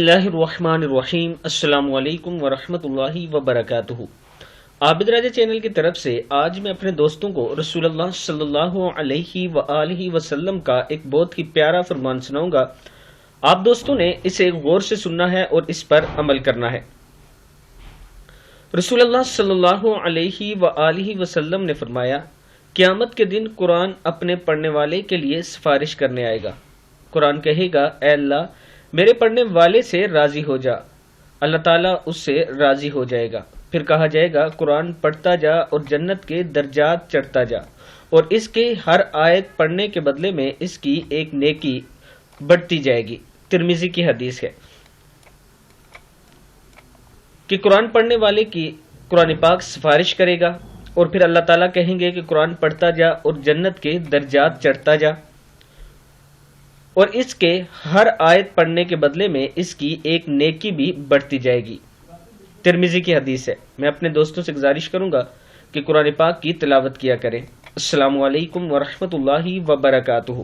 اللہ الرحمن الرحیم۔ السلام علیکم ورحمۃ اللہ وبرکاتہ۔ عابد راجہ چینل کی طرف سے آج میں اپنے دوستوں کو رسول اللہ صلی اللہ علیہ وآلہ وسلم کا ایک بہت ہی پیارا فرمان سناؤں گا۔ آپ دوستوں نے اسے غور سے سننا ہے اور اس پر عمل کرنا ہے۔ رسول اللہ صلی اللہ علیہ وآلہ وسلم نے فرمایا، قیامت کے دن قرآن اپنے پڑھنے والے کے لیے سفارش کرنے آئے گا۔ قرآن کہے گا، اے اللہ میرے پڑھنے والے سے راضی ہو جا۔ اللہ تعالیٰ اس سے راضی ہو جائے گا۔ پھر کہا جائے گا، قرآن پڑھتا جا اور جنت کے درجات چڑھتا جا، اور اس کے ہر آیت پڑھنے کے بدلے میں اس کی ایک نیکی بڑھتی جائے گی۔ ترمذی کی حدیث ہے کہ قرآن پڑھنے والے کی قرآن پاک سفارش کرے گا، اور پھر اللہ تعالیٰ کہیں گے کہ قرآن پڑھتا جا اور جنت کے درجات چڑھتا جا، اور اس کے ہر آیت پڑھنے کے بدلے میں اس کی ایک نیکی بھی بڑھتی جائے گی۔ ترمذی کی حدیث ہے۔ میں اپنے دوستوں سے گزارش کروں گا کہ قرآن پاک کی تلاوت کیا کریں۔ السلام علیکم ورحمۃ اللہ وبرکاتہ۔